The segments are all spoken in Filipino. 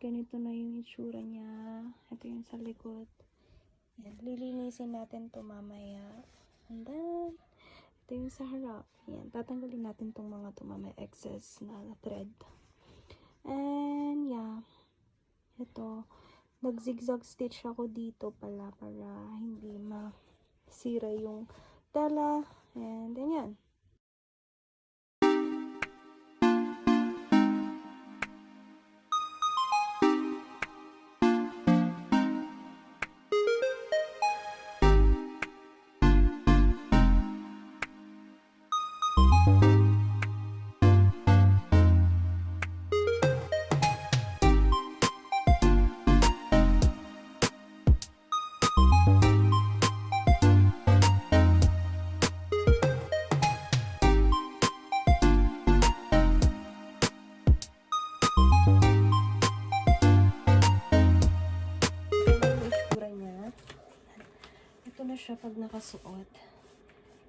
ganito na yung itsura niya. Ito yung sa likod. Yan, lilinisin natin to mamaya. And then, ito yung sa harap. Yan, tatanggalin natin tong mga to mamaya, excess na thread. And, yeah. Ito, nag-zigzag stitch ako dito pala para hindi masira yung tela. And then, yan. Ito na siya pag nakasuot.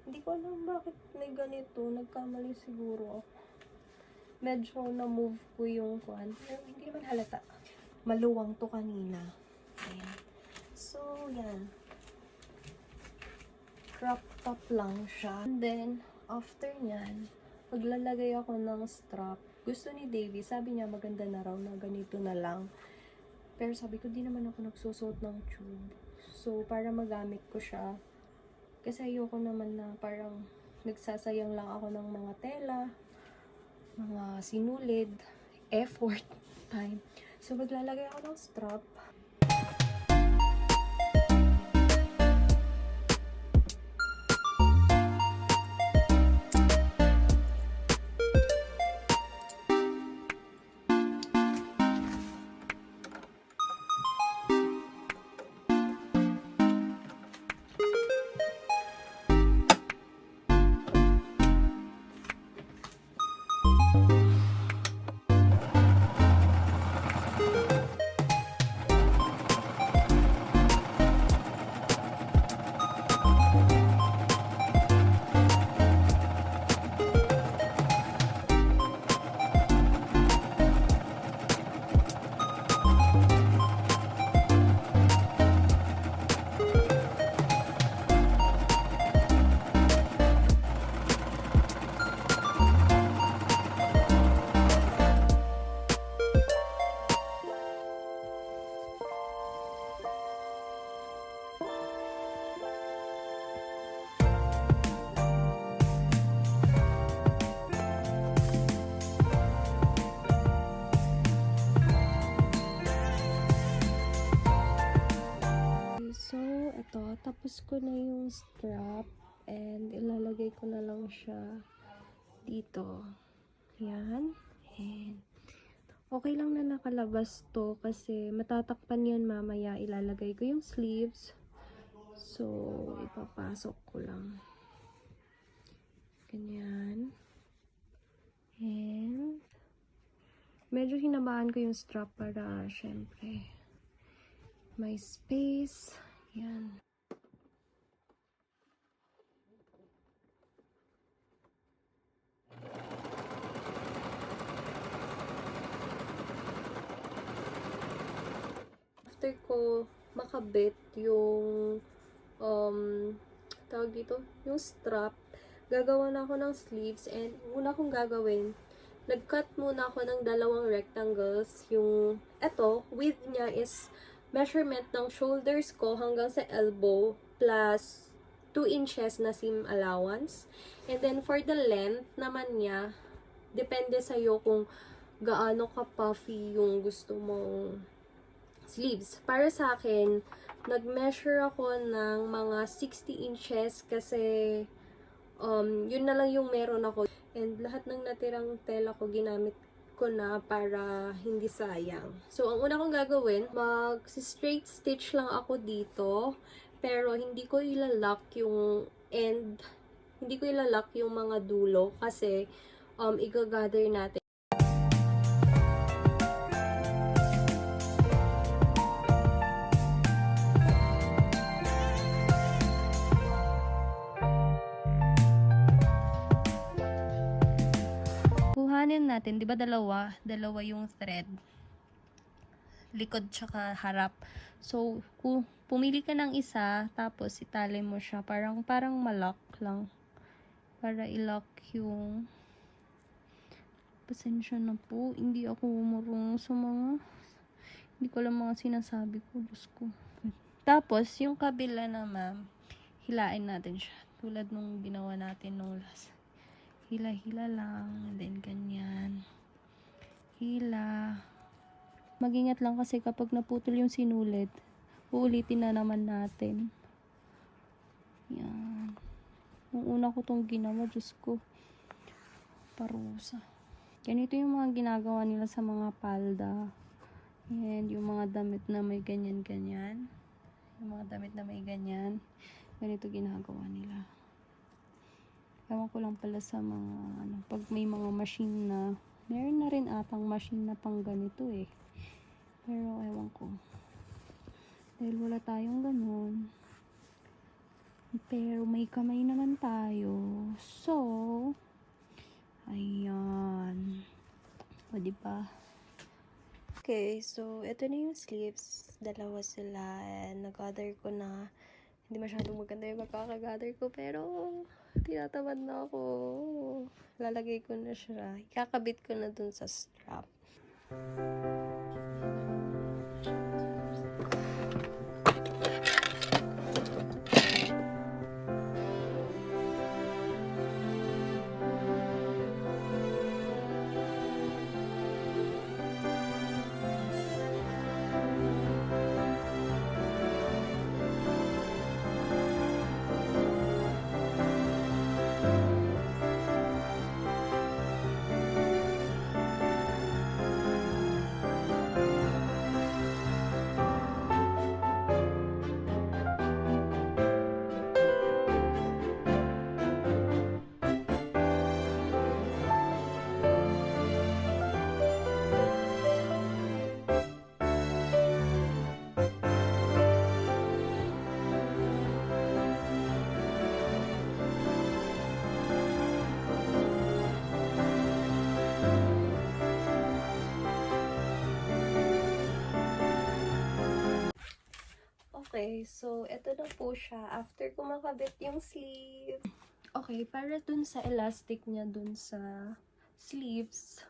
Hindi ko alam bakit may ganito. Nagkamali siguro ako. Medyo na-move ko yung kwan. Pero hindi naman halata. Maluwang to kanina. Ayan. So, yan. Crop top lang siya. And then, after nyan, maglalagay ako ng strap. Gusto ni Davy, sabi niya maganda na raw na ganito na lang. Pero sabi ko, di naman ako nagsusuot ng tube. So, para magamit ko siya. Kasi ayoko naman na parang nagsasayang lang ako ng mga tela, mga sinulid, effort, time. So, maglalagay ako ng strap. Ito, tapos ko na yung strap and ilalagay ko na lang siya dito. Yan. And okay lang na nakalabas to kasi matatakpan yan mamaya. Ilalagay ko yung sleeves. So, ipapasok ko lang. Ganyan. And medyo hinabaan ko yung strap para syempre may space. Yan. After ko makabit yung tawag dito, yung strap, gagawa na ako ng sleeves and una kong gagawin, nag-cut muna ako ng 2 rectangles. Yung eto, width niya is measurement ng shoulders ko hanggang sa elbow plus 2 inches na seam allowance. And then for the length naman niya, depende sa'yo kung gaano ka puffy yung gusto mong sleeves. Para sa akin, nag-measure ako ng mga 60 inches kasi yun na lang yung meron ako. And lahat ng natirang tela ko ginamit ko na para hindi sayang. So, ang una kong gagawin, mag-straight stitch lang ako dito. Pero, hindi ko ilalock yung end. Hindi ko ilalock yung mga dulo kasi i-gather natin. Kuhanin natin, 'di ba dalawa yung thread. likod tsaka harap. So, kung pumili ka ng isa, tapos itali mo siya, parang malak lang. Para i-lock yung, pasensya na po, hindi ako marunong sa mga, hindi ko alam mga sinasabi ko, Diyos ko. Tapos, yung kabila naman, hilain natin siya. Tulad nung ginawa natin nung last. Hila-hila lang, and then ganyan. Hila. Mag-ingat lang kasi kapag naputol yung sinulid, uulitin na naman natin. Yan. Nung una ko tong ginawa, Diyos ko, parusa. Ganito yung mga ginagawa nila sa mga palda. And yung mga damit na may ganyan-ganyan. Yung mga damit na may ganyan. Ganito ginagawa nila. Ewan ko lang pala sa mga, pag may mga machine na, meron na rin atang machine na pang ganito eh. Pero ewan ko. Dahil wala tayong ganun. Pero may kamay naman tayo. So, ayan. O, diba? Okay, so, ito na yung sleeves. Dalawa sila. And nag-gather ko na. Hindi masyadong maganda yung magkakagather ko. Pero, tinatamad na ako. Lalagay ko na siya. Ikakabit ko na dun sa strap. Okay, so, ito na po siya. After ko makabit yung sleeve. Okay, para dun sa elastic niya dun sa sleeves,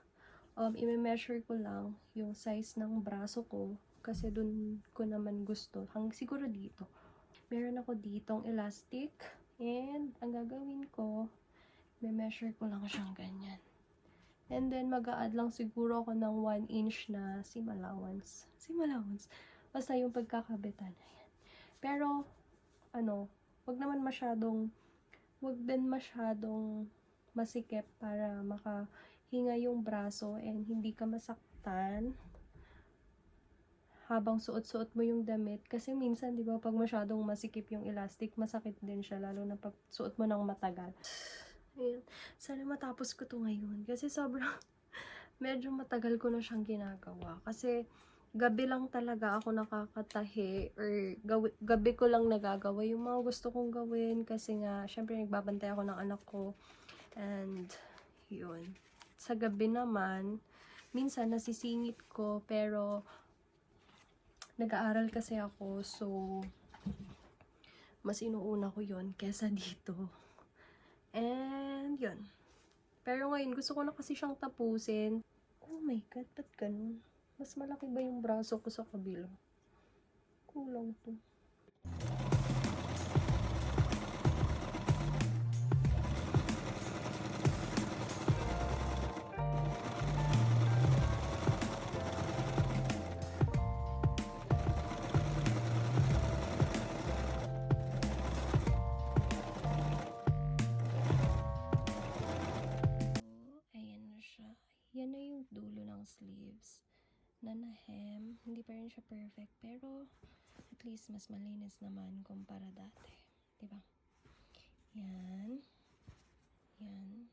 i-measure ko lang yung size ng braso ko. Kasi dun ko naman gusto. Siguro dito. Meron ako ditong elastic. And, ang gagawin ko, i-measure ko lang siyang ganyan. And then, mag-a-add lang siguro ako ng 1 inch na seam allowance. Seam allowance. Basta yung pagkakabitan. Pero, wag din masyadong masikip para makahinga yung braso and hindi ka masaktan habang suot-suot mo yung damit. Kasi minsan, di ba, pag masyadong masikip yung elastic, masakit din siya, lalo na pag suot mo ng matagal. Ayan. Sana matapos ko to ngayon. Kasi sobrang, medyo matagal ko na siyang ginagawa. Kasi, gabi lang talaga ako nakakatahi or gabi ko lang nagagawa yung mga gusto kong gawin kasi nga, syempre nagbabantay ako ng anak ko and yun. Sa gabi naman, minsan nasisingit ko pero nag-aaral kasi ako so mas inuuna ko yun kesa dito. And yun. Pero ngayon, gusto ko na kasi siyang tapusin. Oh my God, ba't ganun? Mas malaki ba yung braso ko sa kabila? Kulang to. Ayan na siya. Yan na yung dulo ng sleeves. Na-hem. Hindi pa rin siya perfect, pero at least mas malinis naman kumpara dati. Diba? Yan. Yan.